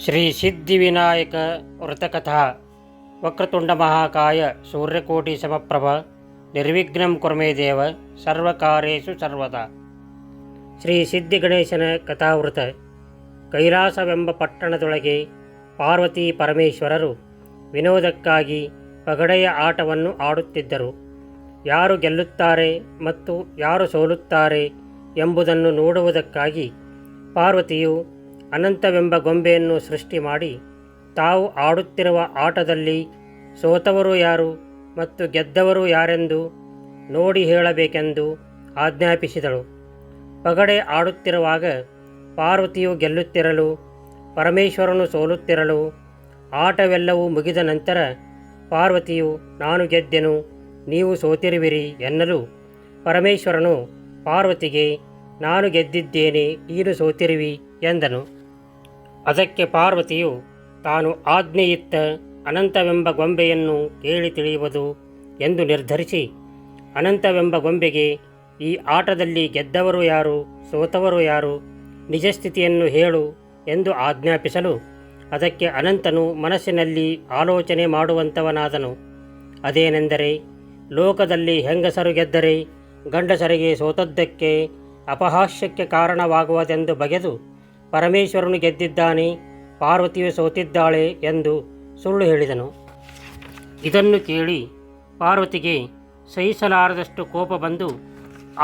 ಶ್ರೀ ಸಿದ್ಧಿವಿನಾಯಕ ವ್ರತಕಥಾ. ವಕ್ರತುಂಡ ಮಹಾಕಾಯ ಸೂರ್ಯಕೋಟಿ ಸಮಪ್ರಭ ನಿರ್ವಿಘ್ನಂ ಕುರ್ಮೇ ದೇವ ಸರ್ವಕಾರ್ಯೇಷು ಸರ್ವದಾ. ಶ್ರೀ ಸಿದ್ಧಿಗಣೇಶನ ಕಥಾವೃತ. ಕೈಲಾಸವೆಂಬ ಪಟ್ಟಣದೊಳಗೆ ಪಾರ್ವತಿ ಪರಮೇಶ್ವರರು ವಿನೋದಕ್ಕಾಗಿ ಪಗಡೆಯ ಆಟವನ್ನು ಆಡುತ್ತಿದ್ದರು. ಯಾರು ಗೆಲ್ಲುತ್ತಾರೆ ಮತ್ತು ಯಾರು ಸೋಲುತ್ತಾರೆ ಎಂಬುದನ್ನು ನೋಡುವುದಕ್ಕಾಗಿ ಪಾರ್ವತಿಯು ಅನಂತವೆಂಬ ಗೊಂಬೆಯನ್ನು ಸೃಷ್ಟಿ ಮಾಡಿ ತಾವು ಆಡುತ್ತಿರುವ ಆಟದಲ್ಲಿ ಸೋತವರು ಯಾರು ಮತ್ತು ಗೆದ್ದವರು ಯಾರೆಂದು ನೋಡಿ ಹೇಳಬೇಕೆಂದು ಆಜ್ಞಾಪಿಸಿದಳು. ಪಗಡೆ ಆಡುತ್ತಿರುವಾಗ ಪಾರ್ವತಿಯು ಗೆಲ್ಲುತ್ತಿರಲು, ಪರಮೇಶ್ವರನು ಸೋಲುತ್ತಿರಲು, ಆಟವೆಲ್ಲವೂ ಮುಗಿದ ನಂತರ ಪಾರ್ವತಿಯು ನಾನು ಗೆದ್ದೆನು, ನೀವು ಸೋತಿರುವಿರಿ ಎನ್ನಲು ಪರಮೇಶ್ವರನು ಪಾರ್ವತಿಗೆ ನಾನು ಗೆದ್ದಿದ್ದೇನೆ, ನೀನು ಸೋತಿರುವಿ ಎಂದನು. ಅದಕ್ಕೆ ಪಾರ್ವತಿಯು ತಾನು ಆಜ್ಞೆಯಿತ್ತ ಅನಂತವೆಂಬ ಗೊಂಬೆಯನ್ನು ಕೇಳಿ ತಿಳಿಯುವುದು ಎಂದು ನಿರ್ಧರಿಸಿ ಅನಂತವೆಂಬ ಗೊಂಬೆಗೆ ಈ ಆಟದಲ್ಲಿ ಗೆದ್ದವರು ಯಾರು, ಸೋತವರು ಯಾರು, ನಿಜಸ್ಥಿತಿಯನ್ನು ಹೇಳು ಎಂದು ಆಜ್ಞಾಪಿಸಲು ಅದಕ್ಕೆ ಅನಂತನು ಮನಸ್ಸಿನಲ್ಲಿ ಆಲೋಚನೆ ಮಾಡುವಂಥವನಾದನು. ಅದೇನೆಂದರೆ, ಲೋಕದಲ್ಲಿ ಹೆಂಗಸರು ಗೆದ್ದರೆ ಗಂಡಸರಿಗೆ ಸೋತದ್ದಕ್ಕೆ ಅಪಹಾಸ್ಯಕ್ಕೆ ಕಾರಣವಾಗುವುದೆಂದು ಬಗೆದು ಪರಮೇಶ್ವರನು ಗೆದ್ದಿದ್ದಾನೆ, ಪಾರ್ವತಿಯು ಸೋತಿದ್ದಾಳೆ ಎಂದು ಸುಳ್ಳು ಹೇಳಿದನು. ಇದನ್ನು ಕೇಳಿ ಪಾರ್ವತಿಗೆ ಸಹಿಸಲಾರದಷ್ಟು ಕೋಪ ಬಂದು,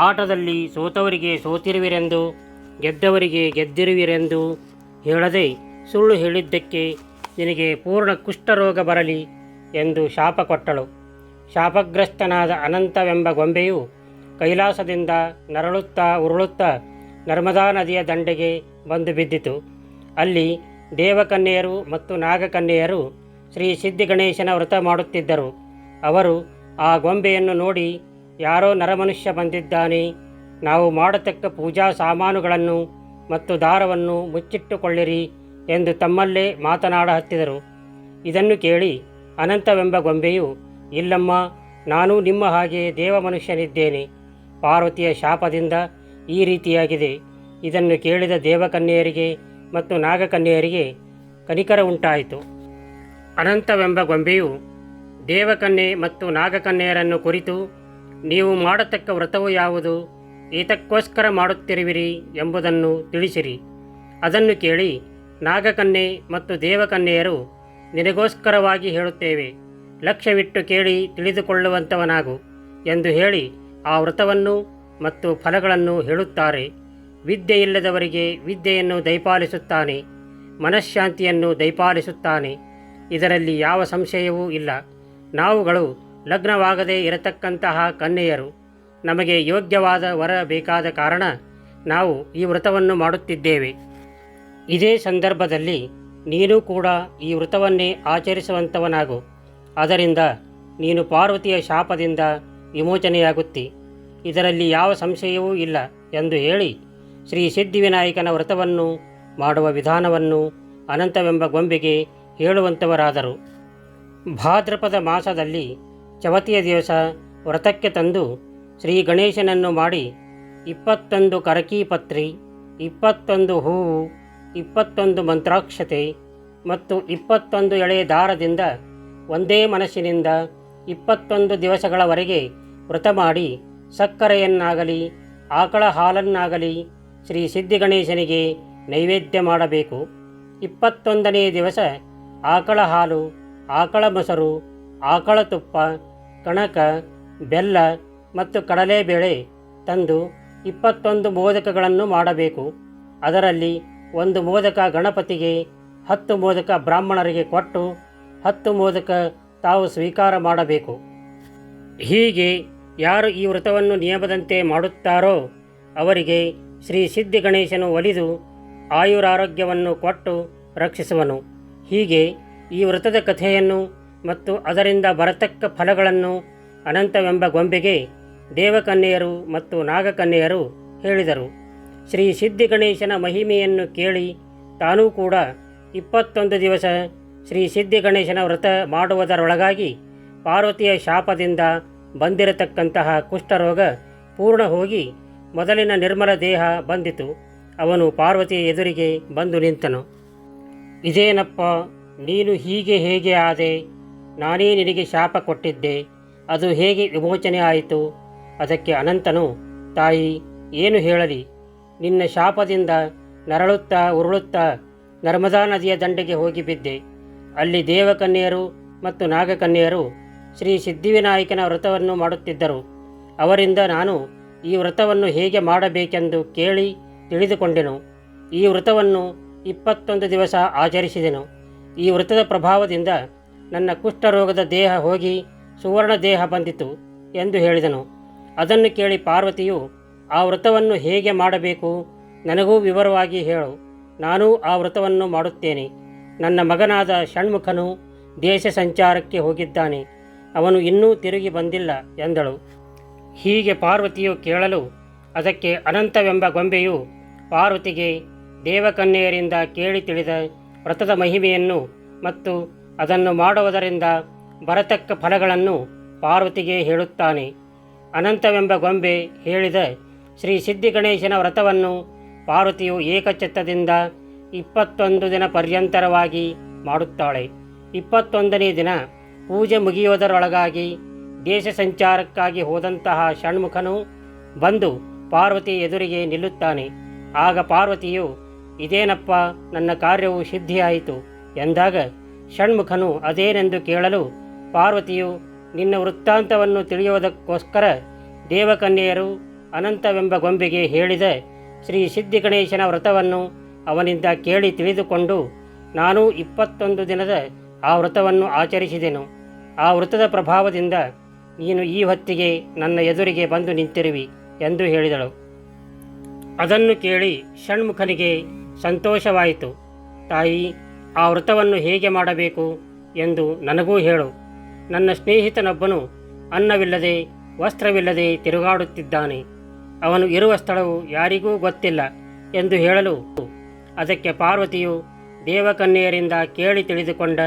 ಆಟದಲ್ಲಿ ಸೋತವರಿಗೆ ಸೋತಿರುವಿರೆಂದು, ಗೆದ್ದವರಿಗೆ ಗೆದ್ದಿರುವಿರೆಂದು ಹೇಳದೆ ಸುಳ್ಳು ಹೇಳಿದ್ದಕ್ಕೆ ನಿನಗೆ ಪೂರ್ಣ ಕುಷ್ಠರೋಗ ಬರಲಿ ಎಂದು ಶಾಪ ಕೊಟ್ಟಳು. ಶಾಪಗ್ರಸ್ತನಾದ ಅನಂತವೆಂಬ ಗೊಂಬೆಯು ಕೈಲಾಸದಿಂದ ನರಳುತ್ತಾ ಉರುಳುತ್ತಾ ನರ್ಮದಾ ನದಿಯ ದಂಡೆಗೆ ಬಂದು ಬಿದ್ದಿತು. ಅಲ್ಲಿ ದೇವಕನ್ಯೆಯರು ಮತ್ತು ನಾಗಕನ್ಯೆಯರು ಶ್ರೀ ಸಿದ್ಧಿಗಣೇಶನ ವ್ರತ ಮಾಡುತ್ತಿದ್ದರು. ಅವರು ಆ ಗೊಂಬೆಯನ್ನು ನೋಡಿ, ಯಾರೋ ನರಮನುಷ್ಯ ಬಂದಿದ್ದಾನೆ, ನಾವು ಮಾಡತಕ್ಕ ಪೂಜಾ ಸಾಮಾನುಗಳನ್ನು ಮತ್ತು ದಾರವನ್ನು ಮುಚ್ಚಿಟ್ಟುಕೊಳ್ಳಿರಿ ಎಂದು ತಮ್ಮಲ್ಲೇ ಮಾತನಾಡ ಹತ್ತಿದರು. ಇದನ್ನು ಕೇಳಿ ಅನಂತವೆಂಬ ಗೊಂಬೆಯು, ಇಲ್ಲಮ್ಮ, ನಾನು ನಿಮ್ಮ ಹಾಗೆ ದೇವ ಮನುಷ್ಯನಿದ್ದೇನೆ, ಪಾರ್ವತಿಯ ಶಾಪದಿಂದ ಈ ರೀತಿಯಾಗಿದೆ. ಇದನ್ನು ಕೇಳಿದ ದೇವಕನ್ಯೆಯರಿಗೆ ಮತ್ತು ನಾಗಕನ್ಯೆಯರಿಗೆ ಕನಿಕರ ಉಂಟಾಯಿತು. ಅನಂತವೆಂಬ ಗೊಂಬೆಯು ದೇವಕನ್ಯೆ ಮತ್ತು ನಾಗಕನ್ಯೆಯರನ್ನು ಕುರಿತು, ನೀವು ಮಾಡತಕ್ಕ ವ್ರತವು ಯಾವುದು, ಏತಕ್ಕೋಸ್ಕರ ಮಾಡುತ್ತಿರುವಿರಿ ಎಂಬುದನ್ನು ತಿಳಿಸಿರಿ. ಅದನ್ನು ಕೇಳಿ ನಾಗಕನ್ಯೆ ಮತ್ತು ದೇವಕನ್ಯೆಯರು, ನಿನಗೋಸ್ಕರವಾಗಿ ಹೇಳುತ್ತೇವೆ, ಲಕ್ಷ್ಯವಿಟ್ಟು ಕೇಳಿ ತಿಳಿದುಕೊಳ್ಳುವಂಥವನಾಗು ಎಂದು ಹೇಳಿ ಆ ವ್ರತವನ್ನು ಮತ್ತು ಫಲಗಳನ್ನು ಹೇಳುತ್ತಾರೆ. ವಿದ್ಯೆಯಿಲ್ಲದವರಿಗೆ ವಿದ್ಯೆಯನ್ನು ದಯಪಾಲಿಸುತ್ತಾನೆ, ಮನಃಶಾಂತಿಯನ್ನು ದಯಪಾಲಿಸುತ್ತಾನೆ, ಇದರಲ್ಲಿ ಯಾವ ಸಂಶಯವೂ ಇಲ್ಲ. ನಾವುಗಳು ಲಗ್ನವಾಗದೇ ಇರತಕ್ಕಂತಹ ಕನ್ಯೆಯರು, ನಮಗೆ ಯೋಗ್ಯವಾದ ವರ ಬೇಕಾದ ಕಾರಣ ನಾವು ಈ ವ್ರತವನ್ನು ಮಾಡುತ್ತಿದ್ದೇವೆ. ಇದೇ ಸಂದರ್ಭದಲ್ಲಿ ನೀನು ಕೂಡ ಈ ವ್ರತವನ್ನೇ ಆಚರಿಸುವಂಥವನಾಗು, ಅದರಿಂದ ನೀನು ಪಾರ್ವತಿಯ ಶಾಪದಿಂದ ವಿಮೋಚನೆಯಾಗುತ್ತಿ, ಇದರಲ್ಲಿ ಯಾವ ಸಂಶಯವೂ ಇಲ್ಲ ಎಂದು ಹೇಳಿ ಶ್ರೀ ಸಿದ್ಧಿವಿನಾಯಕನ ವ್ರತವನ್ನು ಮಾಡುವ ವಿಧಾನವನ್ನು ಅನಂತವೆಂಬ ಗೊಂಬೆಗೆ ಹೇಳುವಂಥವರಾದರು. ಭಾದ್ರಪದ ಮಾಸದಲ್ಲಿ ಚವತಿಯ ದಿವಸ ವ್ರತಕ್ಕೆ ತಂದು ಶ್ರೀ ಗಣೇಶನನ್ನು ಮಾಡಿ 21 ಕರಕಿ ಪತ್ರಿ, 21 ಹೂವು, 21 ಮಂತ್ರಾಕ್ಷತೆ ಮತ್ತು 21 ಎಳೆ ದಾರದಿಂದ ಒಂದೇ ಮನಸ್ಸಿನಿಂದ 21 ದಿವಸಗಳವರೆಗೆ ವ್ರತ ಮಾಡಿ ಸಕ್ಕರೆಯನ್ನಾಗಲಿ ಆಕಳ ಹಾಲನ್ನಾಗಲಿ ಶ್ರೀ ಸಿದ್ಧಿಗಣೇಶನಿಗೆ ನೈವೇದ್ಯ ಮಾಡಬೇಕು. 21ನೇ ದಿವಸ ಆಕಳ ಹಾಲು, ಆಕಳ ಮೊಸರು, ಆಕಳ ತುಪ್ಪ, ಕಣಕ, ಬೆಲ್ಲ ಮತ್ತು ಕಡಲೆಬೇಳೆ ತಂದು 21 ಮೋದಕಗಳನ್ನು ಮಾಡಬೇಕು. ಅದರಲ್ಲಿ 1 ಮೋದಕ ಗಣಪತಿಗೆ, 10 ಮೋದಕ ಬ್ರಾಹ್ಮಣರಿಗೆ ಕೊಟ್ಟು 10 ಮೋದಕ ತಾವು ಸ್ವೀಕಾರ ಮಾಡಬೇಕು. ಹೀಗೆ ಯಾರು ಈ ವ್ರತವನ್ನು ನಿಯಮದಂತೆ ಮಾಡುತ್ತಾರೋ ಅವರಿಗೆ ಶ್ರೀ ಸಿದ್ಧಿಗಣೇಶನು ಒಲಿದು ಆಯುರಾರೋಗ್ಯವನ್ನು ಕೊಟ್ಟು ರಕ್ಷಿಸುವನು. ಹೀಗೆ ಈ ವ್ರತದ ಕಥೆಯನ್ನು ಮತ್ತು ಅದರಿಂದ ಬರತಕ್ಕ ಫಲಗಳನ್ನು ಅನಂತವೆಂಬ ಗೊಂಬೆಗೆ ದೇವಕನ್ಯೆಯರು ಮತ್ತು ನಾಗಕನ್ಯೆಯರು ಹೇಳಿದರು. ಶ್ರೀ ಸಿದ್ಧಿಗಣೇಶನ ಮಹಿಮೆಯನ್ನು ಕೇಳಿ ತಾನೂ ಕೂಡ 21 ದಿವಸ ಶ್ರೀ ಸಿದ್ಧಿಗಣೇಶನ ವ್ರತ ಮಾಡುವುದರೊಳಗಾಗಿ ಪಾರ್ವತಿಯ ಶಾಪದಿಂದ ಬಂದಿರತಕ್ಕಂತಹ ಕುಷ್ಠರೋಗ ಪೂರ್ಣ ಹೋಗಿ ಮೊದಲಿನ ನಿರ್ಮಲ ದೇಹ ಬಂದಿತು. ಅವನು ಪಾರ್ವತಿಯ ಎದುರಿಗೆ ಬಂದು ನಿಂತನು. ಇದೇನಪ್ಪ, ನೀನು ಹೀಗೆ ಹೇಗೆ ಆದೆ? ನಾನೇ ನಿನಗೆ ಶಾಪ ಕೊಟ್ಟಿದ್ದೆ, ಅದು ಹೇಗೆ ವಿಮೋಚನೆ ಆಯಿತು? ಅದಕ್ಕೆ ಅನಂತನು, ತಾಯಿ, ಏನು ಹೇಳಲಿ? ನಿನ್ನ ಶಾಪದಿಂದ ನರಳುತ್ತಾ ಉರುಳುತ್ತಾ ನರ್ಮದಾ ನದಿಯ ದಂಡೆಗೆ ಹೋಗಿ ಬಿದ್ದೆ. ಅಲ್ಲಿ ದೇವಕನ್ಯೆಯರು ಮತ್ತು ನಾಗಕನ್ಯೆಯರು ಶ್ರೀ ಸಿದ್ಧಿವಿನಾಯಕನ ವ್ರತವನ್ನು ಮಾಡುತ್ತಿದ್ದರು. ಅವರಿಂದ ನಾನು ಈ ವ್ರತವನ್ನು ಹೇಗೆ ಮಾಡಬೇಕೆಂದು ಕೇಳಿ ತಿಳಿದುಕೊಂಡೆನು. ಈ ವ್ರತವನ್ನು 21 ದಿವಸ ಆಚರಿಸಿದೆನು. ಈ ವ್ರತದ ಪ್ರಭಾವದಿಂದ ನನ್ನ ಕುಷ್ಠರೋಗದ ದೇಹ ಹೋಗಿ ಸುವರ್ಣ ದೇಹ ಬಂದಿತು ಎಂದು ಹೇಳಿದನು. ಅದನ್ನು ಕೇಳಿ ಪಾರ್ವತಿಯು, ಆ ವ್ರತವನ್ನು ಹೇಗೆ ಮಾಡಬೇಕು, ನನಗೂ ವಿವರವಾಗಿ ಹೇಳು, ನಾನೂ ಆ ವ್ರತವನ್ನು ಮಾಡುತ್ತೇನೆ. ನನ್ನ ಮಗನಾದ ಷಣ್ಮುಖನು ದೇಶ ಸಂಚಾರಕ್ಕೆ ಹೋಗಿದ್ದಾನೆ, ಅವನು ಇನ್ನೂ ತಿರುಗಿ ಬಂದಿಲ್ಲ ಎಂದಳು. ಹೀಗೆ ಪಾರ್ವತಿಯು ಕೇಳಲು ಅದಕ್ಕೆ ಅನಂತವೆಂಬ ಗೊಂಬೆಯು ಪಾರ್ವತಿಗೆ ದೇವಕನ್ಯೆಯರಿಂದ ಕೇಳಿ ತಿಳಿದ ವ್ರತದ ಮಹಿಮೆಯನ್ನು ಮತ್ತು ಅದನ್ನು ಮಾಡುವುದರಿಂದ ಬರತಕ್ಕ ಫಲಗಳನ್ನು ಪಾರ್ವತಿಗೆ ಹೇಳುತ್ತಾನೆ. ಅನಂತವೆಂಬ ಗೊಂಬೆ ಹೇಳಿದ ಶ್ರೀ ಸಿದ್ಧಿಗಣೇಶನ ವ್ರತವನ್ನು ಪಾರ್ವತಿಯು ಏಕಚಿತ್ತದಿಂದ 21 ದಿನ ಪರ್ಯಂತರವಾಗಿ ಮಾಡುತ್ತಾಳೆ. 21ನೇ ದಿನ ಪೂಜೆ ಮುಗಿಯುವುದರೊಳಗಾಗಿ ದೇಶ ಸಂಚಾರಕ್ಕಾಗಿ ಹೋದಂತಹ ಷಣ್ಮುಖನು ಬಂದು ಪಾರ್ವತಿ ಎದುರಿಗೆ ನಿಲ್ಲುತ್ತಾನೆ. ಆಗ ಪಾರ್ವತಿಯು, ಇದೇನಪ್ಪ, ನನ್ನ ಕಾರ್ಯವು ಸಿದ್ಧಿಯಾಯಿತು ಎಂದಾಗ ಷಣ್ಮುಖನು ಅದೇನೆಂದು ಕೇಳಲು ಪಾರ್ವತಿಯು, ನಿನ್ನ ವೃತ್ತಾಂತವನ್ನು ತಿಳಿಯುವುದಕ್ಕೋಸ್ಕರ ದೇವಕನ್ಯೆಯರು ಅನಂತವೆಂಬ ಗೊಂಬೆಗೆ ಹೇಳಿದ ಶ್ರೀ ಸಿದ್ಧಿಗಣೇಶನ ವ್ರತವನ್ನು ಅವನಿಂದ ಕೇಳಿ ತಿಳಿದುಕೊಂಡು ನಾನು 21 ದಿನದ ಆ ವ್ರತವನ್ನು ಆಚರಿಸಿದೆನು. ಆ ವ್ರತದ ಪ್ರಭಾವದಿಂದ ನೀನು ಈ ಹೊತ್ತಿಗೆ ನನ್ನ ಎದುರಿಗೆ ಬಂದು ನಿಂತಿರುವಿ ಎಂದು ಹೇಳಿದಳು. ಅದನ್ನು ಕೇಳಿ ಷಣ್ಮುಖನಿಗೆ ಸಂತೋಷವಾಯಿತು. ತಾಯಿ, ಆ ವ್ರತವನ್ನು ಹೇಗೆ ಮಾಡಬೇಕು ಎಂದು ನನಗೂ ಹೇಳು. ನನ್ನ ಸ್ನೇಹಿತನೊಬ್ಬನು ಅನ್ನವಿಲ್ಲದೆ ವಸ್ತ್ರವಿಲ್ಲದೆ ತಿರುಗಾಡುತ್ತಿದ್ದಾನೆ. ಅವನು ಇರುವ ಸ್ಥಳವು ಯಾರಿಗೂ ಗೊತ್ತಿಲ್ಲ ಎಂದು ಹೇಳಲು ಅದಕ್ಕೆ ಪಾರ್ವತಿಯು ದೇವಕನ್ಯೆಯರಿಂದ ಕೇಳಿ ತಿಳಿದುಕೊಂಡ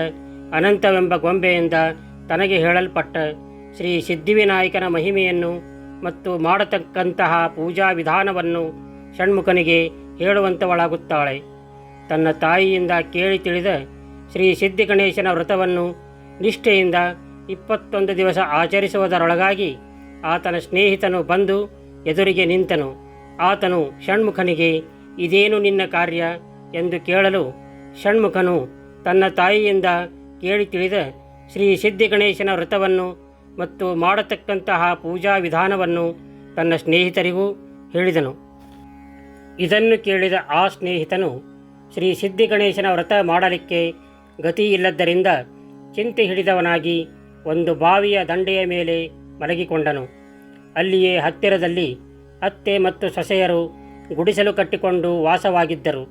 ಅನಂತವೆಂಬ ಗೊಂಬೆಯಿಂದ ತನಗೆ ಹೇಳಲ್ಪಟ್ಟ ಶ್ರೀ ಸಿದ್ಧಿವಿನಾಯಕನ ಮಹಿಮೆಯನ್ನು ಮತ್ತು ಮಾಡತಕ್ಕಂತಹ ಪೂಜಾ ವಿಧಾನವನ್ನು ಷಣ್ಮುಖನಿಗೆ ಹೇಳುವಂಥವಳಾಗುತ್ತಾಳೆ. ತನ್ನ ತಾಯಿಯಿಂದ ಕೇಳಿ ತಿಳಿದ ಶ್ರೀ ಸಿದ್ಧಿಗಣೇಶನ ವ್ರತವನ್ನು ನಿಷ್ಠೆಯಿಂದ 21 ದಿವಸ ಆಚರಿಸುವುದರೊಳಗಾಗಿ ಆತನ ಸ್ನೇಹಿತನು ಬಂದು ಎದುರಿಗೆ ನಿಂತನು. ಆತನು ಷಣ್ಮುಖನಿಗೆ, ಇದೇನು ನಿನ್ನ ಕಾರ್ಯ ಎಂದು ಕೇಳಲು ಷಣ್ಮುಖನು ತನ್ನ ತಾಯಿಯಿಂದ ಕೇಳಿ ತಿಳಿದ ಶ್ರೀ ಸಿದ್ಧಿಗಣೇಶನ ವ್ರತವನ್ನು ಮತ್ತು ಮಾಡತಕ್ಕಂತಹ ಪೂಜಾ ವಿಧಾನವನ್ನು ತನ್ನ ಸ್ನೇಹಿತರಿಗೂ ಹೇಳಿದನು. ಇದನ್ನು ಕೇಳಿದ ಆ ಸ್ನೇಹಿತನು ಶ್ರೀ ಸಿದ್ಧಿಗಣೇಶನ ವ್ರತ ಮಾಡಲಿಕ್ಕೆ ಗತಿಯಿಲ್ಲದ್ದರಿಂದ ಚಿಂತೆ ಹಿಡಿದವನಾಗಿ ಒಂದು ಬಾವಿಯ ದಂಡೆಯ ಮೇಲೆ ಮಲಗಿಕೊಂಡನು. ಅಲ್ಲಿಯೇ ಹತ್ತಿರದಲ್ಲಿ ಅತ್ತೆ ಮತ್ತು ಸೊಸೆಯರು ಗುಡಿಸಲು ಕಟ್ಟಿಕೊಂಡು ವಾಸವಾಗಿದ್ದರು.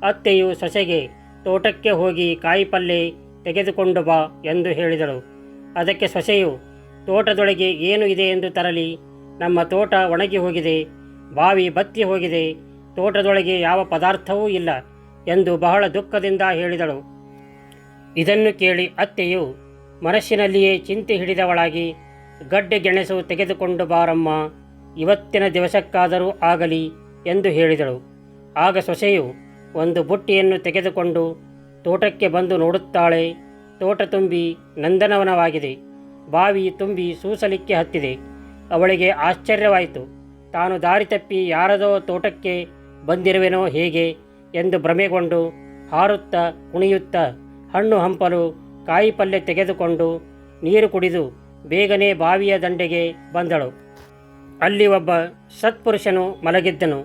ಅತ್ತೆಯು ಸೊಸೆಗೆ, ತೋಟಕ್ಕೆ ಹೋಗಿ ಕಾಯಿಪಲ್ಲೆ ತೆಗೆದುಕೊಂಡು ಬಾ ಎಂದು ಹೇಳಿದಳು. ಅದಕ್ಕೆ ಸೊಸೆಯು, ತೋಟದೊಳಗೆ ಏನು ಇದೆ ಎಂದು ತರಲಿ? ನಮ್ಮ ತೋಟ ಒಣಗಿ ಹೋಗಿದೆ, ಬಾವಿ ಬತ್ತಿ ಹೋಗಿದೆ, ತೋಟದೊಳಗೆ ಯಾವ ಪದಾರ್ಥವೂ ಇಲ್ಲ ಎಂದು ಬಹಳ ದುಃಖದಿಂದ ಹೇಳಿದಳು. ಇದನ್ನು ಕೇಳಿ ಅತ್ತೆಯು ಮನಸ್ಸಿನಲ್ಲಿಯೇ ಚಿಂತೆ ಹಿಡಿದವಳಾಗಿ, ಗಡ್ಡೆ ಗೆಣಸು ತೆಗೆದುಕೊಂಡು ಬಾರಮ್ಮ, ಇವತ್ತಿನ ದಿವಸಕ್ಕಾದರೂ ಆಗಲಿ ಎಂದು ಹೇಳಿದಳು. ಆಗ ಸೊಸೆಯು ಒಂದು ಬುಟ್ಟಿಯನ್ನು ತೆಗೆದುಕೊಂಡು ತೋಟಕ್ಕೆ ಬಂದು ನೋಡುತ್ತಾಳೆ. ತೋಟ ತುಂಬಿ ನಂದನವನವಾಗಿದೆ, ಬಾವಿ ತುಂಬಿ ಸೂಸಲಿಕ್ಕೆ ಹತ್ತಿದೆ. ಅವಳಿಗೆ ಆಶ್ಚರ್ಯವಾಯಿತು. ತಾನು ದಾರಿ ತಪ್ಪಿ ಯಾರದೋ ತೋಟಕ್ಕೆ ಬಂದಿರುವೆನೋ ಹೇಗೆ ಎಂದು ಭ್ರಮೆಗೊಂಡು ಹಾರುತ್ತಾ ಕುಣಿಯುತ್ತಾ ಹಣ್ಣು ಹಂಪಲು ಕಾಯಿಪಲ್ಯ ತೆಗೆದುಕೊಂಡು ನೀರು ಕುಡಿದು ಬೇಗನೆ ಬಾವಿಯ ದಂಡೆಗೆ ಬಂದಳು. ಅಲ್ಲಿ ಒಬ್ಬ ಸತ್ಪುರುಷನು ಮಲಗಿದ್ದನು.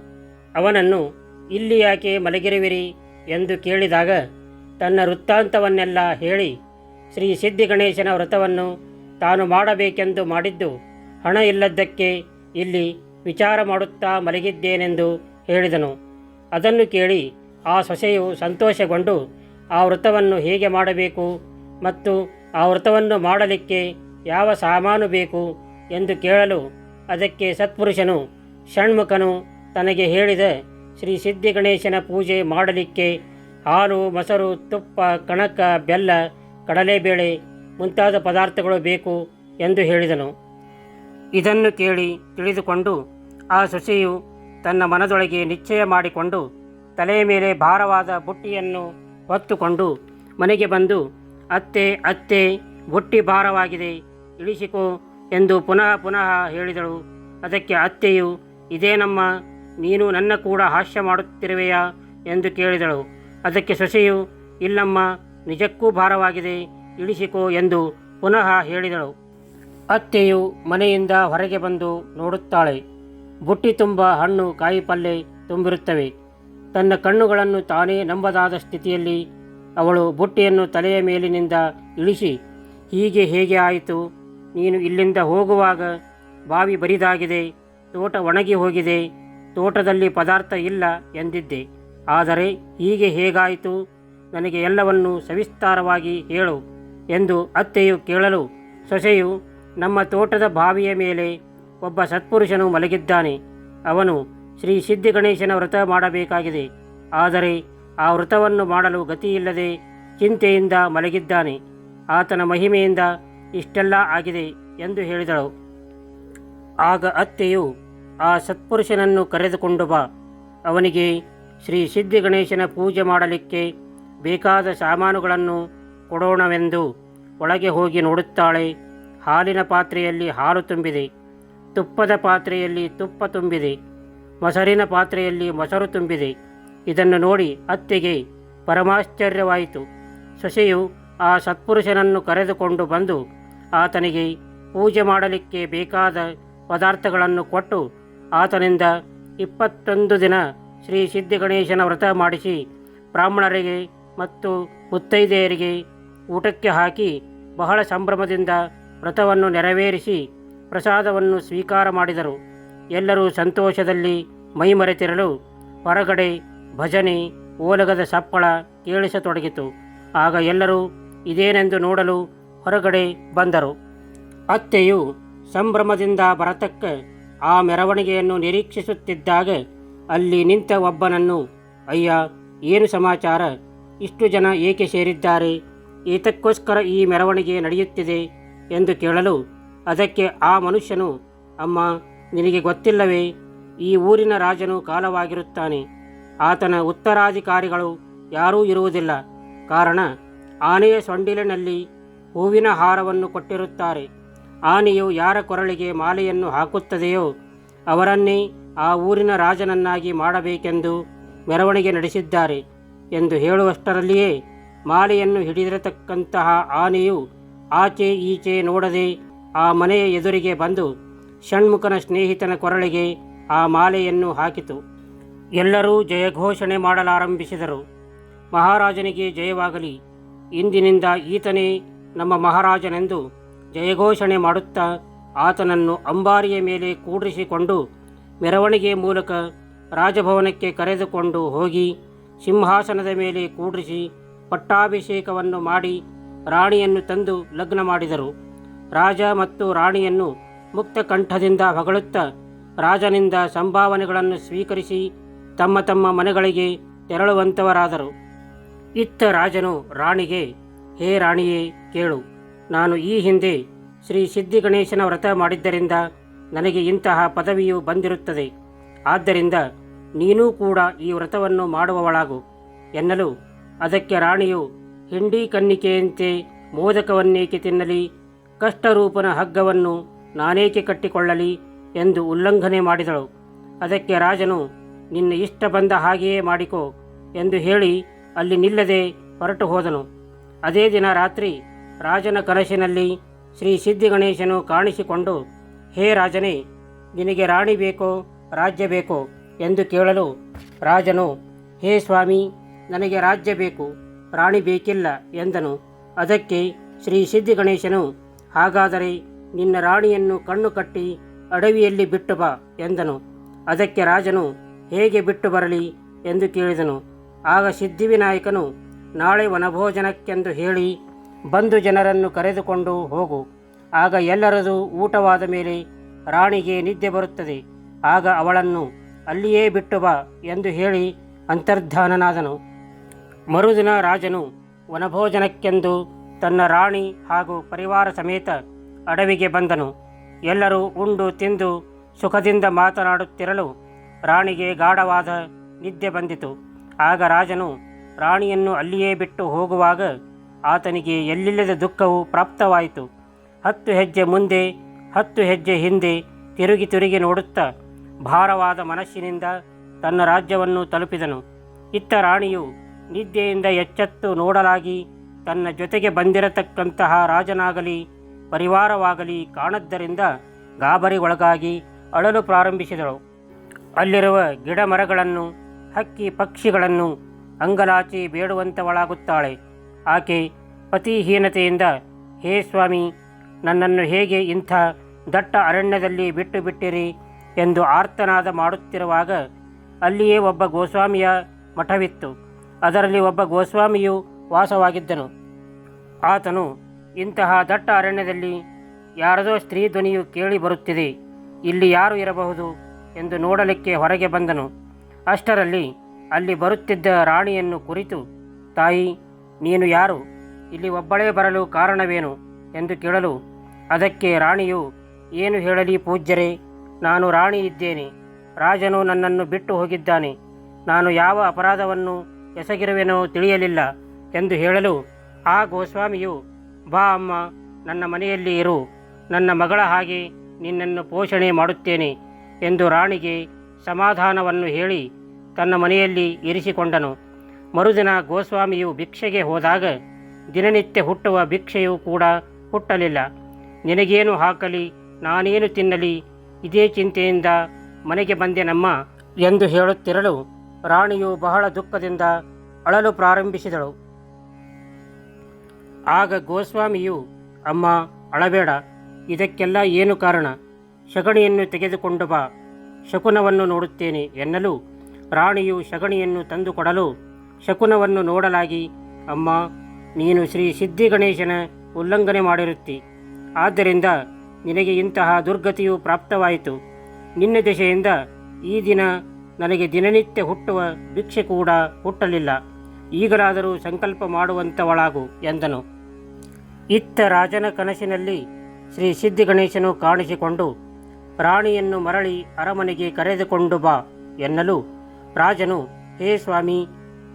ಅವನನ್ನು, ಇಲ್ಲಿ ಯಾಕೆ ಮಲಗಿರುವಿರಿ ಎಂದು ಕೇಳಿದಾಗ ತನ್ನ ವೃತ್ತಾಂತವನ್ನೆಲ್ಲ ಹೇಳಿ ಶ್ರೀ ಸಿದ್ಧಿಗಣೇಶನ ವ್ರತವನ್ನು ತಾನು ಮಾಡಬೇಕೆಂದು ಮಾಡಿದ್ದು ಹಣ ಇಲ್ಲದ್ದಕ್ಕೆ ಇಲ್ಲಿ ವಿಚಾರ ಮಾಡುತ್ತಾ ಮಲಗಿದ್ದೇನೆಂದು ಹೇಳಿದನು. ಅದನ್ನು ಕೇಳಿ ಆ ಸೊಸೆಯು ಸಂತೋಷಗೊಂಡು ಆ ವ್ರತವನ್ನು ಹೇಗೆ ಮಾಡಬೇಕು ಮತ್ತು ಆ ವ್ರತವನ್ನು ಮಾಡಲಿಕ್ಕೆ ಯಾವ ಸಾಮಾನು ಬೇಕು ಎಂದು ಕೇಳಲು ಅದಕ್ಕೆ ಸತ್ಪುರುಷನು, ಷಣ್ಮುಖನು ತನಗೆ ಹೇಳಿದ ಶ್ರೀ ಸಿದ್ಧಿಗಣೇಶನ ಪೂಜೆ ಮಾಡಲಿಕ್ಕೆ ಹಾಲು, ಮೊಸರು, ತುಪ್ಪ, ಕಣಕ, ಬೆಲ್ಲ, ಕಡಲೆಬೇಳೆ ಮುಂತಾದ ಪದಾರ್ಥಗಳು ಬೇಕು ಎಂದು ಹೇಳಿದನು. ಇದನ್ನು ಕೇಳಿ ತಿಳಿದುಕೊಂಡು ಆ ಸೊಸೆಯು ತನ್ನ ಮನದೊಳಗೆ ನಿಶ್ಚಯ ಮಾಡಿಕೊಂಡು ತಲೆಯ ಮೇಲೆ ಭಾರವಾದ ಬುಟ್ಟಿಯನ್ನು ಹೊತ್ತುಕೊಂಡು ಮನೆಗೆ ಬಂದು, ಅತ್ತೆ ಅತ್ತೆ, ಬುಟ್ಟಿ ಭಾರವಾಗಿದೆ, ಇಳಿಸಿಕೋ ಎಂದು ಪುನಃ ಪುನಃ ಹೇಳಿದಳು. ಅದಕ್ಕೆ ಅತ್ತೆಯು, ಇದೇನಮ್ಮ, ನೀನು ನನ್ನ ಕೂಡ ಹಾಸ್ಯ ಮಾಡುತ್ತಿರುವೆಯಾ ಎಂದು ಕೇಳಿದಳು. ಅದಕ್ಕೆ ಸೊಸೆಯು, ಇಲ್ಲಮ್ಮ, ನಿಜಕ್ಕೂ ಭಾರವಾಗಿದೆ, ಇಳಿಸಿಕೋ ಎಂದು ಪುನಃ ಹೇಳಿದಳು. ಅತ್ತೆಯು ಮನೆಯಿಂದ ಹೊರಗೆ ಬಂದು ನೋಡುತ್ತಾಳೆ. ಬುಟ್ಟಿ ತುಂಬ ಹಣ್ಣು ಕಾಯಿಪಲ್ಲೆ ತುಂಬಿರುತ್ತವೆ. ತನ್ನ ಕಣ್ಣುಗಳನ್ನು ತಾನೇ ನಂಬದಾದ ಸ್ಥಿತಿಯಲ್ಲಿ ಅವಳು ಬುಟ್ಟಿಯನ್ನು ತಲೆಯ ಮೇಲಿನಿಂದ ಇಳಿಸಿ, ಹೀಗೆ ಹೇಗೆ ಆಯಿತು? ನೀನು ಇಲ್ಲಿಂದ ಹೋಗುವಾಗ ಬಾವಿ ಬರಿದಾಗಿದೆ, ತೋಟ ಒಣಗಿ ಹೋಗಿದೆ, ತೋಟದಲ್ಲಿ ಪದಾರ್ಥ ಇಲ್ಲ ಎಂದಿದ್ದೆ. ಆದರೆ ಹೀಗೆ ಹೇಗಾಯಿತು? ನನಗೆ ಎಲ್ಲವನ್ನೂ ಸವಿಸ್ತಾರವಾಗಿ ಹೇಳು ಎಂದು ಅತ್ತೆಯು ಕೇಳಲು, ಸೊಸೆಯು, ನಮ್ಮ ತೋಟದ ಬಾವಿಯ ಮೇಲೆ ಒಬ್ಬ ಸತ್ಪುರುಷನು ಮಲಗಿದ್ದಾನೆ. ಅವನು ಶ್ರೀ ಸಿದ್ಧಿಗಣೇಶನ ವ್ರತ ಮಾಡಬೇಕಾಗಿದೆ. ಆದರೆ ಆ ವ್ರತವನ್ನು ಮಾಡಲು ಗತಿಯಿಲ್ಲದೆ ಚಿಂತೆಯಿಂದ ಮಲಗಿದ್ದಾನೆ. ಆತನ ಮಹಿಮೆಯಿಂದ ಇಷ್ಟೆಲ್ಲ ಆಗಿದೆ ಎಂದು ಹೇಳಿದಳು. ಆಗ ಅತ್ತೆಯು, ಆ ಸತ್ಪುರುಷನನ್ನು ಕರೆದುಕೊಂಡು ಬಾ, ಅವನಿಗೆ ಶ್ರೀ ಸಿದ್ಧಿಗಣೇಶನ ಪೂಜೆ ಮಾಡಲಿಕ್ಕೆ ಬೇಕಾದ ಸಾಮಾನುಗಳನ್ನು ಕೊಡೋಣವೆಂದು ಒಳಗೆ ಹೋಗಿ ನೋಡುತ್ತಾಳೆ. ಹಾಲಿನ ಪಾತ್ರೆಯಲ್ಲಿ ಹಾಲು ತುಂಬಿದೆ, ತುಪ್ಪದ ಪಾತ್ರೆಯಲ್ಲಿ ತುಪ್ಪ ತುಂಬಿದೆ, ಮೊಸರಿನ ಪಾತ್ರೆಯಲ್ಲಿ ಮೊಸರು ತುಂಬಿದೆ. ಇದನ್ನು ನೋಡಿ ಅತ್ತೆಗೆ ಪರಮಾಶ್ಚರ್ಯವಾಯಿತು. ಸೊಸೆಯು ಆ ಸತ್ಪುರುಷನನ್ನು ಕರೆದುಕೊಂಡು ಬಂದು ಆತನಿಗೆ ಪೂಜೆ ಮಾಡಲಿಕ್ಕೆ ಬೇಕಾದ ಪದಾರ್ಥಗಳನ್ನು ಕೊಟ್ಟು ಆತನಿಂದ 21 ದಿನ ಶ್ರೀ ಸಿದ್ಧಿಗಣೇಶನ ವ್ರತ ಮಾಡಿಸಿ ಬ್ರಾಹ್ಮಣರಿಗೆ ಮತ್ತು ಮುತ್ತೈದೆಯರಿಗೆ ಊಟಕ್ಕೆ ಹಾಕಿ ಬಹಳ ಸಂಭ್ರಮದಿಂದ ವ್ರತವನ್ನು ನೆರವೇರಿಸಿ ಪ್ರಸಾದವನ್ನು ಸ್ವೀಕಾರ ಮಾಡಿದರು. ಎಲ್ಲರೂ ಸಂತೋಷದಲ್ಲಿ ಮೈಮರೆತಿರಲು ಹೊರಗಡೆ ಭಜನೆ, ಓಲಗದ ಸಪ್ಪಳ ಕೇಳಿಸತೊಡಗಿತು. ಆಗ ಎಲ್ಲರೂ ಇದೇನೆಂದು ನೋಡಲು ಹೊರಗಡೆ ಬಂದರು. ಅತ್ತೆಯು ಸಂಭ್ರಮದಿಂದ ಬರತಕ್ಕ ಆ ಮೆರವಣಿಗೆಯನ್ನು ನಿರೀಕ್ಷಿಸುತ್ತಿದ್ದಾಗ ಅಲ್ಲಿ ನಿಂತ ಒಬ್ಬನನ್ನು, ಅಯ್ಯ, ಏನು ಸಮಾಚಾರ? ಇಷ್ಟು ಜನ ಏಕೆ ಸೇರಿದ್ದಾರೆ? ಏತಕ್ಕೋಸ್ಕರ ಈ ಮೆರವಣಿಗೆ ನಡೆಯುತ್ತಿದೆ ಎಂದು ಕೇಳಲು, ಅದಕ್ಕೆ ಆ ಮನುಷ್ಯನು, ಅಮ್ಮ, ನಿನಗೆ ಗೊತ್ತಿಲ್ಲವೇ? ಈ ಊರಿನ ರಾಜನು ಕಾಲವಾಗಿರುತ್ತಾನೆ. ಆತನ ಉತ್ತರಾಧಿಕಾರಿಗಳು ಯಾರೂ ಇರುವುದಿಲ್ಲ. ಕಾರಣ ಆನೆಯ ಸೊಂಡಿಲಿನಲ್ಲಿ ಹೂವಿನ ಹಾರವನ್ನು ಕೊಟ್ಟಿರುತ್ತಾರೆ. ಆನೆಯು ಯಾರ ಕೊರಳಿಗೆ ಮಾಲೆಯನ್ನು ಹಾಕುತ್ತದೆಯೋ ಅವರನ್ನೇ ಆ ಊರಿನ ರಾಜನನ್ನಾಗಿ ಮಾಡಬೇಕೆಂದು ಮೆರವಣಿಗೆ ನಡೆಸಿದ್ದಾರೆ ಎಂದು ಹೇಳುವಷ್ಟರಲ್ಲಿಯೇ ಮಾಲೆಯನ್ನು ಹಿಡಿದಿರತಕ್ಕಂತಹ ಆನೆಯು ಆಚೆ ಈಚೆ ನೋಡದೆ ಆ ಮನೆಯ ಎದುರಿಗೆ ಬಂದು ಷಣ್ಮುಖನ ಸ್ನೇಹಿತನ ಕೊರಳಿಗೆ ಆ ಮಾಲೆಯನ್ನು ಹಾಕಿತು. ಎಲ್ಲರೂ ಜಯಘೋಷಣೆ ಮಾಡಲಾರಂಭಿಸಿದರು. ಮಹಾರಾಜನಿಗೆ ಜಯವಾಗಲಿ, ಇಂದಿನಿಂದ ಈತನೇ ನಮ್ಮ ಮಹಾರಾಜನೆಂದು ಜಯಘೋಷಣೆ ಮಾಡುತ್ತಾ ಆತನನ್ನು ಅಂಬಾರಿಯ ಮೇಲೆ ಕೂಡಿಸಿಕೊಂಡು ಮೆರವಣಿಗೆ ಮೂಲಕ ರಾಜಭವನಕ್ಕೆ ಕರೆದುಕೊಂಡು ಹೋಗಿ ಸಿಂಹಾಸನದ ಮೇಲೆ ಕೂಡಿಸಿ ಪಟ್ಟಾಭಿಷೇಕವನ್ನು ಮಾಡಿ ರಾಣಿಯನ್ನು ತಂದು ಲಗ್ನ ಮಾಡಿದರು. ರಾಜ ಮತ್ತು ರಾಣಿಯನ್ನು ಮುಕ್ತ ಕಂಠದಿಂದ ಹೊಗಳುತ್ತಾ ರಾಜನಿಂದ ಸಂಭಾವನೆಗಳನ್ನು ಸ್ವೀಕರಿಸಿ ತಮ್ಮ ತಮ್ಮ ಮನೆಗಳಿಗೆ ತೆರಳುವಂತವರಾದರು. ಇತ್ತ ರಾಜನು ರಾಣಿಗೆ, ಹೇ ರಾಣಿಯೇ, ಕೇಳು, ನಾನು ಈ ಹಿಂದೆ ಶ್ರೀ ಸಿದ್ಧಿಗಣೇಶನ ವ್ರತ ಮಾಡಿದ್ದರಿಂದ ನನಗೆ ಇಂತಹ ಪದವಿಯು ಬಂದಿರುತ್ತದೆ. ಆದ್ದರಿಂದ ನೀನೂ ಕೂಡ ಈ ವ್ರತವನ್ನು ಮಾಡುವವಳಾಗು ಎನ್ನಲು, ಅದಕ್ಕೆ ರಾಣಿಯು, ಹಿಂಡಿ ಕನ್ನಿಕೆಯಂತೆ ಮೋದಕವನ್ನೇಕೆ ತಿನ್ನಲಿ, ಕಷ್ಟರೂಪನ ಹಗ್ಗವನ್ನು ನಾನೇಕೆ ಕಟ್ಟಿಕೊಳ್ಳಲಿ ಎಂದು ಉಲ್ಲಂಘನೆ ಮಾಡಿದಳು. ಅದಕ್ಕೆ ರಾಜನು, ನಿನ್ನ ಇಷ್ಟ ಬಂದ ಹಾಗೆಯೇ ಮಾಡಿಕೋ ಎಂದು ಹೇಳಿ ಅಲ್ಲಿ ನಿಲ್ಲದೆ ಹೊರಟು ಹೋದನು. ಅದೇ ದಿನ ರಾತ್ರಿ ರಾಜನ ಕನಸಿನಲ್ಲಿ ಶ್ರೀ ಸಿದ್ಧಿಗಣೇಶನು ಕಾಣಿಸಿಕೊಂಡು, ಹೇ ರಾಜನೇ, ನಿನಗೆ ರಾಣಿ ಬೇಕೋ ರಾಜ್ಯ ಬೇಕೋ ಎಂದು ಕೇಳಲು ರಾಜನು, ಹೇ ಸ್ವಾಮಿ, ನನಗೆ ರಾಜ್ಯ ಬೇಕು, ರಾಣಿ ಬೇಕಿಲ್ಲ ಎಂದನು. ಅದಕ್ಕೆ ಶ್ರೀ ಸಿದ್ಧಿಗಣೇಶನು, ಹಾಗಾದರೆ ನಿನ್ನ ರಾಣಿಯನ್ನು ಕಣ್ಣು ಕಟ್ಟಿ ಅಡವಿಯಲ್ಲಿ ಬಿಟ್ಟು ಬಾ ಎಂದನು. ಅದಕ್ಕೆ ರಾಜನು, ಹೇಗೆ ಬಿಟ್ಟು ಬರಲಿ ಎಂದು ಕೇಳಿದನು. ಆಗ ಸಿದ್ಧಿವಿನಾಯಕನು, ನಾಳೆ ವನಭೋಜನಕ್ಕೆಂದು ಹೇಳಿ ಬಂಧು ಜನರನ್ನು ಕರೆದುಕೊಂಡು ಹೋಗು. ಆಗ ಎಲ್ಲರದು ಊಟವಾದ ಮೇಲೆ ರಾಣಿಗೆ ನಿದ್ದೆ ಬರುತ್ತದೆ. ಆಗ ಅವಳನ್ನು ಅಲ್ಲಿಯೇ ಬಿಟ್ಟು ಬಾ ಎಂದು ಹೇಳಿ ಅಂತರ್ಧಾನನಾದನು. ಮರುದಿನ ರಾಜನು ವನಭೋಜನಕ್ಕೆಂದು ತನ್ನ ರಾಣಿ ಹಾಗೂ ಪರಿವಾರ ಸಮೇತ ಅಡವಿಗೆ ಬಂದನು. ಎಲ್ಲರೂ ಉಂಡು ತಿಂದು ಸುಖದಿಂದ ಮಾತನಾಡುತ್ತಿರಲು ರಾಣಿಗೆ ಗಾಢವಾದ ನಿದ್ದೆ ಬಂದಿತು. ಆಗ ರಾಜನು ರಾಣಿಯನ್ನು ಅಲ್ಲಿಯೇ ಬಿಟ್ಟು ಹೋಗುವಾಗ ಆತನಿಗೆ ಎಲ್ಲಿಲ್ಲದ ದುಃಖವು ಪ್ರಾಪ್ತವಾಯಿತು. 10 ಹೆಜ್ಜೆ ಮುಂದೆ 10 ಹೆಜ್ಜೆ ಹಿಂದೆ ತಿರುಗಿ ತಿರುಗಿ ನೋಡುತ್ತಾ ಭಾರವಾದ ಮನಸ್ಸಿನಿಂದ ತನ್ನ ರಾಜ್ಯವನ್ನು ತಲುಪಿದನು. ಇತ್ತ ರಾಣಿಯು ನಿದ್ದೆಯಿಂದ ಎಚ್ಚೆತ್ತು ನೋಡಲಾಗಿ ತನ್ನ ಜೊತೆಗೆ ಬಂದಿರತಕ್ಕಂತಹ ರಾಜನಾಗಲಿ ಪರಿವಾರವಾಗಲಿ ಕಾಣದ್ದರಿಂದ ಗಾಬರಿಗೊಳಗಾಗಿ ಅಳಲು ಪ್ರಾರಂಭಿಸಿದಳು. ಅಲ್ಲಿರುವ ಗಿಡ ಮರಗಳನ್ನು ಹಕ್ಕಿ ಪಕ್ಷಿಗಳನ್ನು ಅಂಗಲಾಚಿ ಬೇಡುವಂತವಳಾಗುತ್ತಾಳೆ. ಆಕೆ ಪತಿಹೀನತೆಯಿಂದ, ಹೇ ಸ್ವಾಮಿ, ನನ್ನನ್ನು ಹೇಗೆ ಇಂಥ ದಟ್ಟ ಅರಣ್ಯದಲ್ಲಿ ಬಿಟ್ಟು ಬಿಟ್ಟಿರಿ ಎಂದು ಆರ್ತನಾದ ಮಾಡುತ್ತಿರುವಾಗ ಅಲ್ಲಿಯೇ ಒಬ್ಬ ಗೋಸ್ವಾಮಿಯ ಮಠವಿತ್ತು. ಅದರಲ್ಲಿ ಒಬ್ಬ ಗೋಸ್ವಾಮಿಯು ವಾಸವಾಗಿದ್ದನು. ಆತನು ಇಂತಹ ದಟ್ಟ ಅರಣ್ಯದಲ್ಲಿ ಯಾರದೋ ಸ್ತ್ರೀ ಧ್ವನಿಯು ಕೇಳಿ ಬರುತ್ತಿದೆ, ಇಲ್ಲಿ ಯಾರು ಇರಬಹುದು ಎಂದು ನೋಡಲಿಕ್ಕೆ ಹೊರಗೆ ಬಂದನು. ಅಷ್ಟರಲ್ಲಿ ಅಲ್ಲಿ ಬರುತ್ತಿದ್ದ ರಾಣಿಯನ್ನು ಕುರಿತು, ತಾಯಿ, ನೀನು ಯಾರು? ಇಲ್ಲಿ ಒಬ್ಬಳೇ ಬರಲು ಕಾರಣವೇನು ಎಂದು ಕೇಳಲು, ಅದಕ್ಕೆ ರಾಣಿಯು, ಏನು ಹೇಳಲಿ ಪೂಜ್ಯರೇ, ನಾನು ರಾಣಿ ಇದ್ದೇನೆ. ರಾಜನು ನನ್ನನ್ನು ಬಿಟ್ಟು ಹೋಗಿದ್ದಾನೆ. ನಾನು ಯಾವ ಅಪರಾಧವನ್ನು ಎಸಗಿರುವೆನೋ ತಿಳಿಯಲಿಲ್ಲ ಎಂದು ಹೇಳಲು, ಆ ಗೋಸ್ವಾಮಿಯು, ಬಾ ಅಮ್ಮ, ನನ್ನ ಮನೆಯಲ್ಲಿ ಇರು, ನನ್ನ ಮಗಳ ಹಾಗೆ ನಿನ್ನನ್ನು ಪೋಷಣೆ ಮಾಡುತ್ತೇನೆ ಎಂದು ರಾಣಿಗೆ ಸಮಾಧಾನವನ್ನು ಹೇಳಿ ತನ್ನ ಮನೆಯಲ್ಲಿ ಇರಿಸಿಕೊಂಡನು. ಮರುದಿನ ಗೋಸ್ವಾಮಿಯು ಭಿಕ್ಷೆಗೆ ಹೋದಾಗ ದಿನನಿತ್ಯ ಹುಟ್ಟುವ ಭಿಕ್ಷೆಯೂ ಕೂಡ ಹುಟ್ಟಲಿಲ್ಲ. ನಿನಗೇನು ಹಾಕಲಿ, ನಾನೇನು ತಿನ್ನಲಿ, ಇದೇ ಚಿಂತೆಯಿಂದ ಮನೆಗೆ ಬಂದೆನಮ್ಮ ಎಂದು ಹೇಳುತ್ತಿರಲು ರಾಣಿಯು ಬಹಳ ದುಃಖದಿಂದ ಅಳಲು ಪ್ರಾರಂಭಿಸಿದಳು. ಆಗ ಗೋಸ್ವಾಮಿಯು, ಅಮ್ಮ, ಅಳಬೇಡ, ಇದಕ್ಕೆಲ್ಲ ಏನು ಕಾರಣ? ಶಗಣಿಯನ್ನು ತೆಗೆದುಕೊಂಡು ಬಾ, ಶಕುನವನ್ನು ನೋಡುತ್ತೇನೆ ಎನ್ನಲು ರಾಣಿಯು ಶಗಣಿಯನ್ನು ತಂದುಕೊಡಲು ಶಕುನವನ್ನು ನೋಡಲಾಗಿ, ಅಮ್ಮ, ನೀನು ಶ್ರೀ ಸಿದ್ಧಿಗಣೇಶನ ಉಲ್ಲಂಘನೆ ಮಾಡಿರುತ್ತಿ, ಆದ್ದರಿಂದ ನಿನಗೆ ಇಂತಹ ದುರ್ಗತಿಯು ಪ್ರಾಪ್ತವಾಯಿತು. ನಿನ್ನ ದೆಸೆಯಿಂದ ಈ ದಿನ ನನಗೆ ದಿನನಿತ್ಯ ಹುಟ್ಟುವ ಭಿಕ್ಷೆ ಕೂಡ ಹುಟ್ಟಲಿಲ್ಲ. ಈಗಲಾದರೂ ಸಂಕಲ್ಪ ಮಾಡುವಂಥವಳಾಗು ಎಂದನು. ಇತ್ತ ರಾಜನ ಕನಸಿನಲ್ಲಿ ಶ್ರೀ ಸಿದ್ಧಿಗಣೇಶನು ಕಾಣಿಸಿಕೊಂಡು ರಾಣಿಯನ್ನು ಮರಳಿ ಅರಮನೆಗೆ ಕರೆದುಕೊಂಡು ಬಾ ಎನ್ನಲು ರಾಜನು, ಹೇ ಸ್ವಾಮಿ,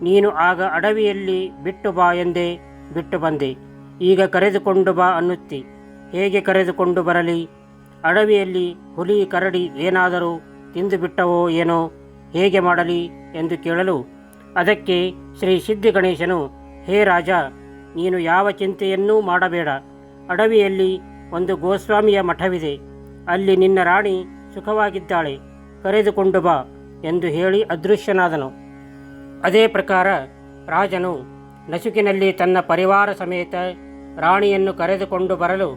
ನೀನು ಆಗ ಅಡವಿಯಲ್ಲಿ ಬಿಟ್ಟು ಬಾ ಎಂದೇ ಬಿಟ್ಟು ಬಂದೆ. ಈಗ ಕರೆದುಕೊಂಡು ಬಾ ಅನ್ನುತ್ತಿ, ಹೇಗೆ ಕರೆದುಕೊಂಡು ಬರಲಿ? ಅಡವಿಯಲ್ಲಿ ಹುಲಿ ಕರಡಿ ಏನಾದರೂ ತಿಂದು ಬಿಟ್ಟವೋ ಏನೋ, ಹೇಗೆ ಮಾಡಲಿ ಎಂದು ಕೇಳಲು, ಅದಕ್ಕೆ ಶ್ರೀ ಸಿದ್ಧಿಗಣೇಶನು, ಹೇ ರಾಜ, ನೀನು ಯಾವ ಚಿಂತೆಯನ್ನೂ ಮಾಡಬೇಡ. ಅಡವಿಯಲ್ಲಿ ಒಂದು ಗೋಸ್ವಾಮಿಯ ಮಠವಿದೆ, ಅಲ್ಲಿ ನಿನ್ನ ರಾಣಿ ಸುಖವಾಗಿದ್ದಾಳೆ, ಕರೆದುಕೊಂಡು ಬಾ ಎಂದು ಹೇಳಿ ಅದೃಶ್ಯನಾದನು. ಅದೇ ಪ್ರಕಾರ ರಾಜನು ನಸುಕಿನಲ್ಲಿ ತನ್ನ ಪರಿವಾರ ಸಮೇತ ರಾಣಿಯನ್ನು ಕರೆದುಕೊಂಡು ಬರಲು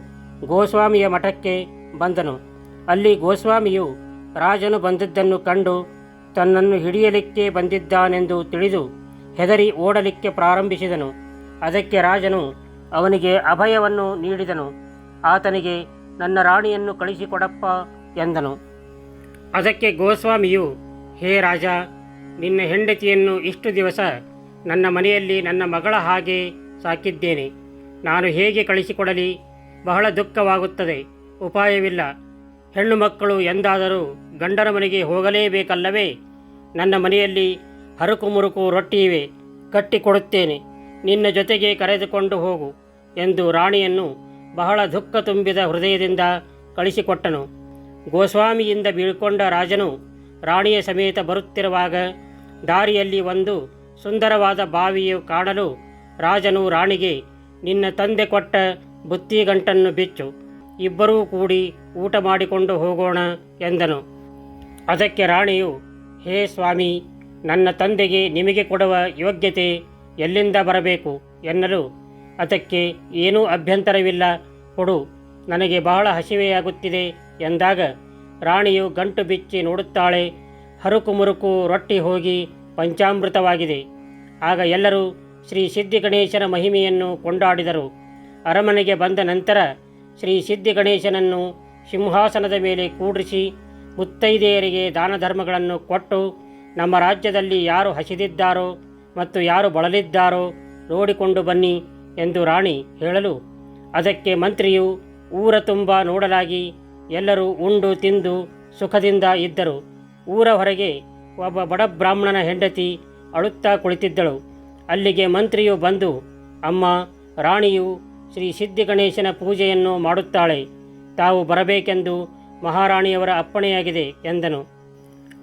ಗೋಸ್ವಾಮಿಯ ಮಠಕ್ಕೆ ಬಂದನು. ಅಲ್ಲಿ ಗೋಸ್ವಾಮಿಯು ರಾಜನು ಬಂದಿದ್ದನ್ನು ಕಂಡು ತನ್ನನ್ನು ಹಿಡಿಯಲಿಕ್ಕೆ ಬಂದಿದ್ದಾನೆಂದು ತಿಳಿದು ಹೆದರಿ ಓಡಲಿಕ್ಕೆ ಪ್ರಾರಂಭಿಸಿದನು. ಅದಕ್ಕೆ ರಾಜನು ಅವನಿಗೆ ಅಭಯವನ್ನು ನೀಡಿದನು. ಆತನಿಗೆ, ನನ್ನ ರಾಣಿಯನ್ನು ಕಳಿಸಿಕೊಡಪ್ಪ ಎಂದನು. ಅದಕ್ಕೆ ಗೋಸ್ವಾಮಿಯು, ಹೇ ರಾಜ, ನಿನ್ನ ಹೆಂಡತಿಯನ್ನು ಇಷ್ಟು ದಿವಸ ನನ್ನ ಮನೆಯಲ್ಲಿ ನನ್ನ ಮಗಳ ಹಾಗೆ ಸಾಕಿದ್ದೇನೆ. ನಾನು ಹೇಗೆ ಕಳಿಸಿಕೊಡಲಿ? ಬಹಳ ದುಃಖವಾಗುತ್ತದೆ. ಉಪಾಯವಿಲ್ಲ. ಹೆಣ್ಣು ಮಕ್ಕಳು ಎಂದಾದರೂ ಗಂಡನ ಮನೆಗೆ ಹೋಗಲೇಬೇಕಲ್ಲವೇ? ನನ್ನ ಮನೆಯಲ್ಲಿ ಹರಕು ಮುರುಕು ರೊಟ್ಟಿಯಿವೆ, ಕಟ್ಟಿಕೊಡುತ್ತೇನೆ, ನಿನ್ನ ಜೊತೆಗೆ ಕರೆದುಕೊಂಡು ಹೋಗು ಎಂದು ರಾಣಿಯನ್ನು ಬಹಳ ದುಃಖ ತುಂಬಿದ ಹೃದಯದಿಂದ ಕಳಿಸಿಕೊಟ್ಟನು. ಗೋಸ್ವಾಮಿಯಿಂದ ಬೀಳ್ಕೊಂಡ ರಾಜನು ರಾಣಿಯ ಸಮೇತ ಬರುತ್ತಿರುವಾಗ ದಾರಿಯಲ್ಲಿ ಒಂದು ಸುಂದರವಾದ ಬಾವಿಯು ಕಾಣಲು ರಾಜನು ರಾಣಿಗೆ, ನಿನ್ನ ತಂದೆ ಕೊಟ್ಟ ಬುತ್ತಿಗಂಟನ್ನು ಬಿಚ್ಚು, ಇಬ್ಬರೂ ಕೂಡಿ ಊಟ ಮಾಡಿಕೊಂಡು ಹೋಗೋಣ ಎಂದನು. ಅದಕ್ಕೆ ರಾಣಿಯು, ಹೇ ಸ್ವಾಮಿ, ನನ್ನ ತಂದೆಗೆ ನಿಮಗೆ ಕೊಡುವ ಯೋಗ್ಯತೆ ಎಲ್ಲಿಂದ ಬರಬೇಕು ಎನ್ನಲು, ಅದಕ್ಕೆ ಏನೂ ಅಭ್ಯಂತರವಿಲ್ಲ, ಕೊಡು, ನನಗೆ ಬಹಳ ಹಸಿವೆಯಾಗುತ್ತಿದೆ ಎಂದಾಗ ರಾಣಿಯು ಗಂಟು ಬಿಚ್ಚಿ ನೋಡುತ್ತಾಳೆ. ಹರುಕು ಮುರುಕು ರೊಟ್ಟಿ ಹೋಗಿ ಪಂಚಾಮೃತವಾಗಿದೆ. ಆಗ ಎಲ್ಲರೂ ಶ್ರೀ ಸಿದ್ಧಿಗಣೇಶನ ಮಹಿಮೆಯನ್ನು ಕೊಂಡಾಡಿದರು. ಅರಮನೆಗೆ ಬಂದ ನಂತರ ಶ್ರೀ ಸಿದ್ಧಿಗಣೇಶನನ್ನು ಸಿಂಹಾಸನದ ಮೇಲೆ ಕೂಡಿಸಿ ಮುತ್ತೈದೆಯರಿಗೆ ದಾನ ಧರ್ಮಗಳನ್ನು ಕೊಟ್ಟು, ನಮ್ಮ ರಾಜ್ಯದಲ್ಲಿ ಯಾರು ಹಸಿದಿದ್ದಾರೋ ಮತ್ತು ಯಾರು ಬಳಲಿದ್ದಾರೋ ನೋಡಿಕೊಂಡು ಬನ್ನಿ ಎಂದು ರಾಣಿ ಹೇಳಲು, ಅದಕ್ಕೆ ಮಂತ್ರಿಯು ಊರ ತುಂಬ ನೋಡಲಾಗಿ ಎಲ್ಲರೂ ಉಂಡು ತಿಂದು ಸುಖದಿಂದ ಇದ್ದರು. ಊರ ಹೊರಗೆ ಒಬ್ಬ ಬಡ ಬ್ರಾಹ್ಮಣನ ಹೆಂಡತಿ ಅಳುತ್ತಾ ಕುಳಿತಿದ್ದಳು. ಅಲ್ಲಿಗೆ ಮಂತ್ರಿಯು ಬಂದು, ಅಮ್ಮ, ರಾಣಿಯು ಶ್ರೀ ಸಿದ್ಧಿಗಣೇಶನ ಪೂಜೆಯನ್ನು ಮಾಡುತ್ತಾಳೆ, ತಾವು ಬರಬೇಕೆಂದು ಮಹಾರಾಣಿಯವರ ಅಪ್ಪಣೆಯಾಗಿದೆ ಎಂದನು.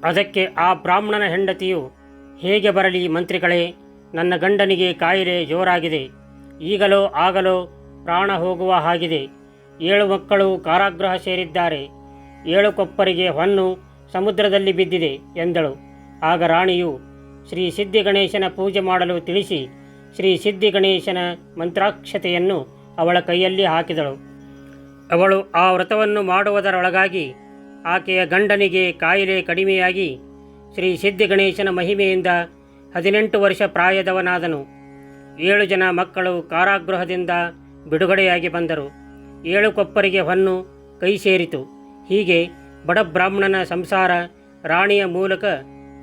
ಅದಕ್ಕೆ ಆ ಬ್ರಾಹ್ಮಣನ ಹೆಂಡತಿಯು, ಹೇಗೆ ಬರಲಿ ಮಂತ್ರಿಗಳೇ, ನನ್ನ ಗಂಡನಿಗೆ ಕಾಯಿಲೆ ಜೋರಾಗಿದೆ, ಈಗಲೋ ಆಗಲೋ ಪ್ರಾಣ ಹೋಗುವ ಹಾಗಿದೆ. 7 ಮಕ್ಕಳು ಕಾರಾಗೃಹ ಸೇರಿದ್ದಾರೆ, 7 ಕೊಪ್ಪರಿಗೆ ಹೊನ್ನು ಸಮುದ್ರದಲ್ಲಿ ಬಿದ್ದಿದೆ ಎಂದಳು. ಆಗ ರಾಣಿಯು ಶ್ರೀ ಸಿದ್ಧಿಗಣೇಶನ ಪೂಜೆ ಮಾಡಲು ತಿಳಿಸಿ ಶ್ರೀ ಸಿದ್ಧಿಗಣೇಶನ ಮಂತ್ರಾಕ್ಷತೆಯನ್ನು ಅವಳ ಕೈಯಲ್ಲಿ ಹಾಕಿದಳು. ಅವಳು ಆ ವ್ರತವನ್ನು ಮಾಡುವುದರೊಳಗಾಗಿ ಆಕೆಯ ಗಂಡನಿಗೆ ಕಾಯಿಲೆ ಕಡಿಮೆಯಾಗಿ ಶ್ರೀ ಸಿದ್ಧಿಗಣೇಶನ ಮಹಿಮೆಯಿಂದ 18 ವರ್ಷ ಪ್ರಾಯದವನಾದನು. 7 ಜನ ಮಕ್ಕಳು ಕಾರಾಗೃಹದಿಂದ ಬಿಡುಗಡೆಯಾಗಿ ಬಂದರು. 7 ಕೊಪ್ಪರಿಗೆ ಹೊನ್ನು ಕೈ ಸೇರಿತು. ಹೀಗೆ ಬಡ ಬ್ರಾಹ್ಮಣನ ಸಂಸಾರ ರಾಣಿಯ ಮೂಲಕ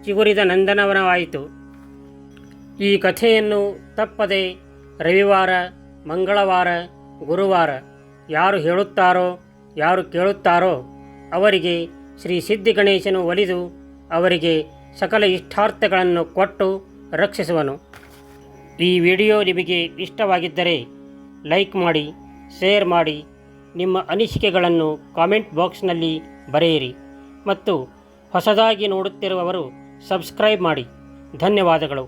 ಚಿಗುರಿದ ನಂದನವನವಾಯಿತು. ಈ ಕಥೆಯನ್ನು ತಪ್ಪದೆ ರವಿವಾರ, ಮಂಗಳವಾರ, ಗುರುವಾರ ಯಾರು ಹೇಳುತ್ತಾರೋ, ಯಾರು ಕೇಳುತ್ತಾರೋ ಅವರಿಗೆ ಶ್ರೀ ಸಿದ್ಧಿಗಣೇಶನು ಒಲಿದು ಅವರಿಗೆ ಸಕಲ ಇಷ್ಟಾರ್ಥಗಳನ್ನು ಕೊಟ್ಟು ರಕ್ಷಿಸುವನು. ಈ ವಿಡಿಯೋ ನಿಮಗೆ ಇಷ್ಟವಾಗಿದ್ದರೆ ಲೈಕ್ ಮಾಡಿ, ಶೇರ್ ಮಾಡಿ, ನಿಮ್ಮ ಅನಿಸಿಕೆಗಳನ್ನು ಕಾಮೆಂಟ್ ಬಾಕ್ಸ್ನಲ್ಲಿ ಬರೆಯಿರಿ ಮತ್ತು ಹೊಸದಾಗಿ ನೋಡುತ್ತಿರುವವರು ಸಬ್ಸ್ಕ್ರೈಬ್ ಮಾಡಿ. ಧನ್ಯವಾದಗಳು.